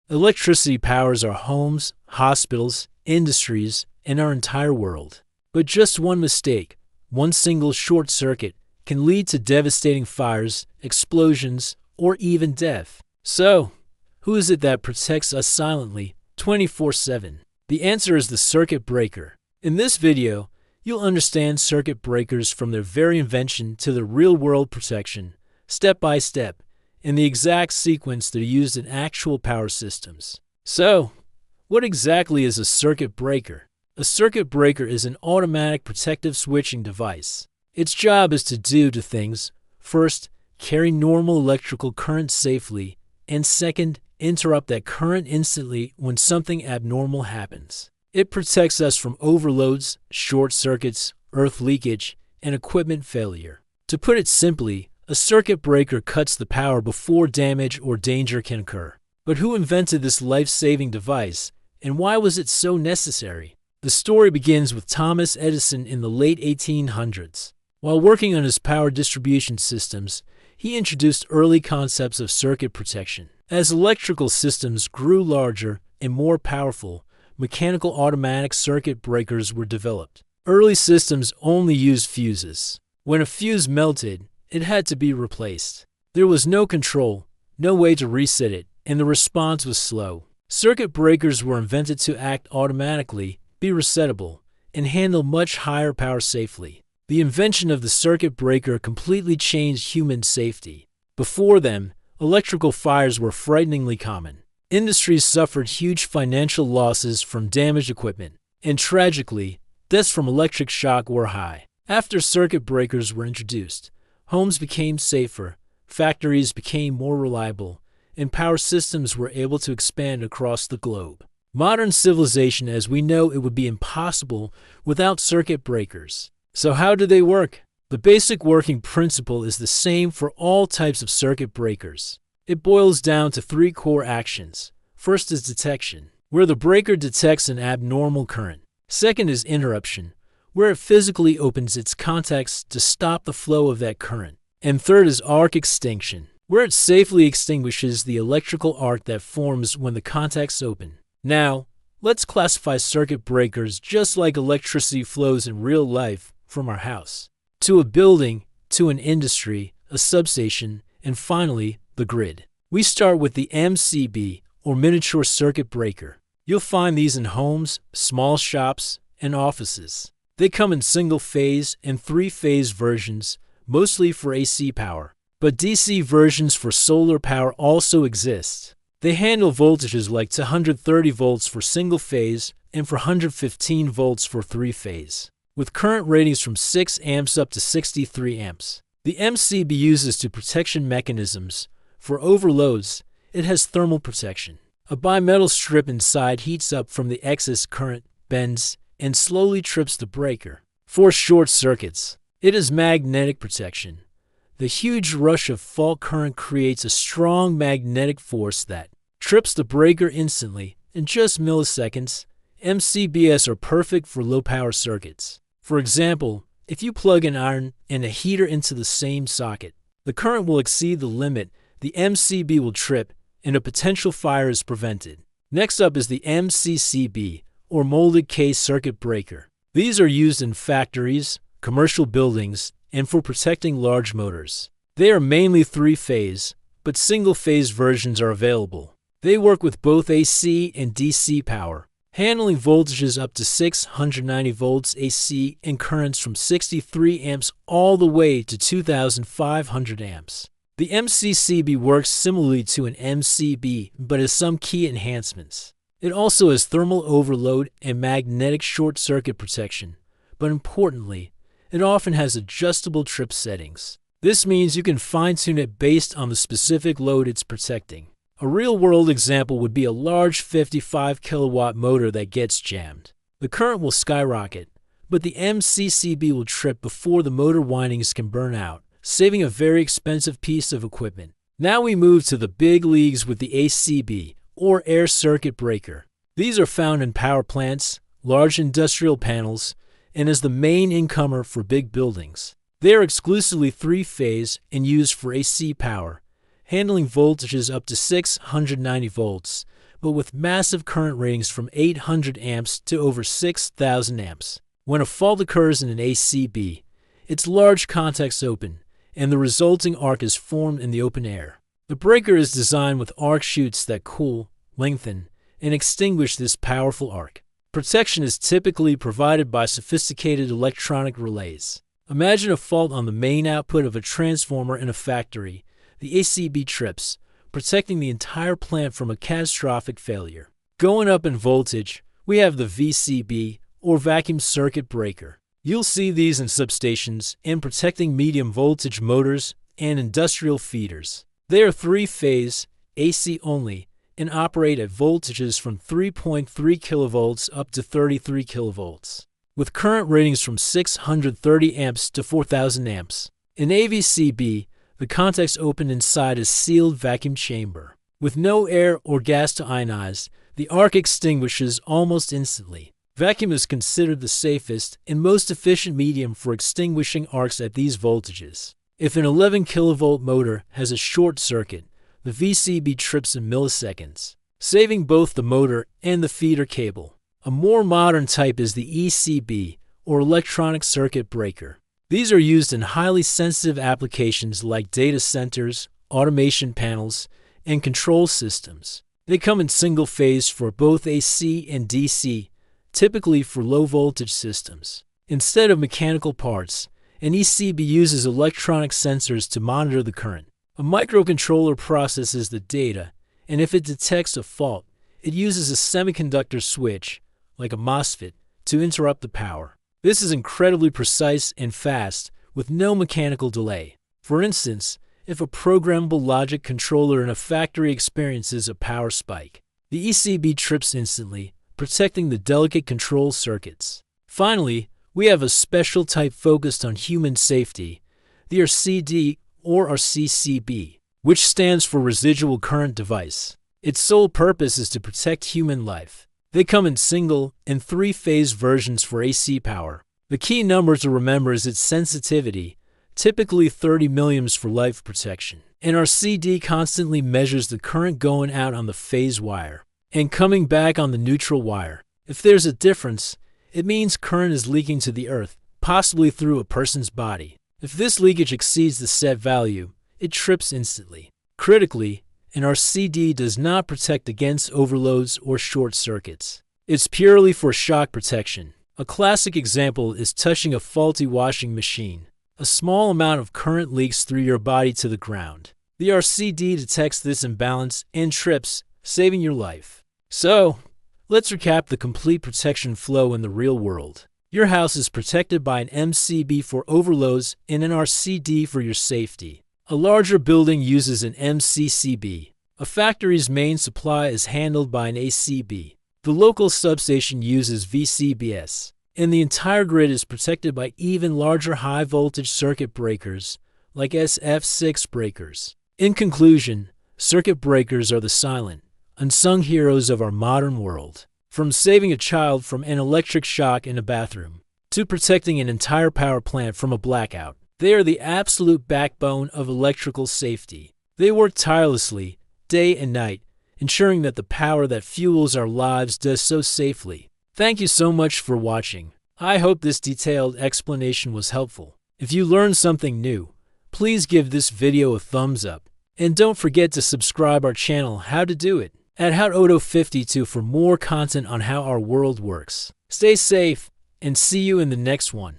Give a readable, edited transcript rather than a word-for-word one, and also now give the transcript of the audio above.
Electricity powers our homes, hospitals, industries, and our entire world. But just one mistake, one single short circuit, can lead to devastating fires, explosions, or even death. So, who is it that protects us silently, 24/7? The answer is the circuit breaker. In this video, you'll understand circuit breakers from their very invention to their real-world protection, step by step, in the exact sequence they're used in actual power systems. So, what exactly is a circuit breaker? A circuit breaker is an automatic protective switching device. Its job is to do two things. First, carry normal electrical current safely, and second, interrupt that current instantly when something abnormal happens. It protects us from overloads, short circuits, earth leakage, and equipment failure. To put it simply, a circuit breaker cuts the power before damage or danger can occur. But who invented this life-saving device, and why was it so necessary? The story begins with Thomas Edison in the late 1800s. While working on his power distribution systems, he introduced early concepts of circuit protection. As electrical systems grew larger and more powerful, mechanical automatic circuit breakers were developed. Early systems only used fuses. When a fuse melted, it had to be replaced. There was no control, no way to reset it, and the response was slow. Circuit breakers were invented to act automatically, be resettable, and handle much higher power safely. The invention of the circuit breaker completely changed human safety. Before them, electrical fires were frighteningly common. Industries suffered huge financial losses from damaged equipment, and tragically, deaths from electric shock were high. After circuit breakers were introduced, homes became safer, factories became more reliable, and power systems were able to expand across the globe. Modern civilization as we know it would be impossible without circuit breakers. So how do they work? The basic working principle is the same for all types of circuit breakers. It boils down to three core actions. First is detection, where the breaker detects an abnormal current. Second is interruption, where it physically opens its contacts to stop the flow of that current. And third is arc extinction, where it safely extinguishes the electrical arc that forms when the contacts open. Now, let's classify circuit breakers just like electricity flows in real life from our house to a building, to an industry, a substation, and finally, the grid. We start with the MCB, or miniature circuit breaker. You'll find these in homes, small shops, and offices. They come in single-phase and three-phase versions, mostly for AC power. But DC versions for solar power also exist. They handle voltages like 230 volts for single-phase and for 115 volts for three-phase, with current ratings from 6 amps up to 63 amps. The MCB uses two protection mechanisms. For overloads, it has thermal protection. A bimetal strip inside heats up from the excess current, bends, and slowly trips the breaker. For short circuits, it is magnetic protection. The huge rush of fault current creates a strong magnetic force that trips the breaker instantly in just milliseconds. MCBs are perfect for low-power circuits. For example, if you plug an iron and a heater into the same socket, the current will exceed the limit, the MCB will trip, and a potential fire is prevented. Next up is the MCCB, or molded case circuit breaker. These are used in factories, commercial buildings, and for protecting large motors. They are mainly three-phase, but single-phase versions are available. They work with both AC and DC power, handling voltages up to 690 volts AC and currents from 63 amps all the way to 2,500 amps. The MCCB works similarly to an MCB, but has some key enhancements. It also has thermal overload and magnetic short circuit protection, but importantly, it often has adjustable trip settings. This means you can fine-tune it based on the specific load it's protecting. A real-world example would be a large 55 kilowatt motor that gets jammed. The current will skyrocket, but the MCCB will trip before the motor windings can burn out, saving a very expensive piece of equipment. Now we move to the big leagues with the ACB, or air circuit breaker. These are found in power plants, large industrial panels, and as the main incomer for big buildings. They are exclusively three-phase and used for AC power, handling voltages up to 690 volts, but with massive current ratings from 800 amps to over 6,000 amps. When a fault occurs in an ACB, its large contacts open, and the resulting arc is formed in the open air. The breaker is designed with arc chutes that cool, lengthen, and extinguish this powerful arc. Protection is typically provided by sophisticated electronic relays. Imagine a fault on the main output of a transformer in a factory. The ACB trips, protecting the entire plant from a catastrophic failure. Going up in voltage, we have the VCB, or vacuum circuit breaker. You'll see these in substations and protecting medium voltage motors and industrial feeders. They are three-phase, AC only, and operate at voltages from 3.3 kilovolts up to 33 kilovolts, with current ratings from 630 amps to 4,000 amps. In AVCB, the contacts open inside a sealed vacuum chamber. With no air or gas to ionize, the arc extinguishes almost instantly. Vacuum is considered the safest and most efficient medium for extinguishing arcs at these voltages. If an 11 kilovolt motor has a short circuit, the VCB trips in milliseconds, saving both the motor and the feeder cable. A more modern type is the ECB, or electronic circuit breaker. These are used in highly sensitive applications like data centers, automation panels, and control systems. They come in single phase for both AC and DC, typically for low-voltage systems. Instead of mechanical parts, an ECB uses electronic sensors to monitor the current. A microcontroller processes the data, and if it detects a fault, it uses a semiconductor switch, like a MOSFET, to interrupt the power. This is incredibly precise and fast, with no mechanical delay. For instance, if a programmable logic controller in a factory experiences a power spike, the ECB trips instantly, protecting the delicate control circuits. Finally, we have a special type focused on human safety, the RCD or RCCB, which stands for Residual Current Device. Its sole purpose is to protect human life. They come in single and three-phase versions for AC power. The key number to remember is its sensitivity, typically 30 milliamps for life protection. An RCD constantly measures the current going out on the phase wire and coming back on the neutral wire. If there's a difference, it means current is leaking to the earth, possibly through a person's body. If this leakage exceeds the set value, it trips instantly. Critically, an RCD does not protect against overloads or short circuits. It's purely for shock protection. A classic example is touching a faulty washing machine. A small amount of current leaks through your body to the ground. The RCD detects this imbalance and trips, saving your life. So, let's recap the complete protection flow in the real world. Your house is protected by an MCB for overloads and an RCD for your safety. A larger building uses an MCCB. A factory's main supply is handled by an ACB. The local substation uses VCBS. And the entire grid is protected by even larger high-voltage circuit breakers, like SF6 breakers. In conclusion, circuit breakers are the silent, unsung heroes of our modern world. From saving a child from an electric shock in a bathroom, to protecting an entire power plant from a blackout, they are the absolute backbone of electrical safety. They work tirelessly, day and night, ensuring that the power that fuels our lives does so safely. Thank you so much for watching. I hope this detailed explanation was helpful. If you learned something new, please give this video a thumbs up. And don't forget to subscribe our channel How to Do It at HowToAuto52 for more content on how our world works. Stay safe and see you in the next one.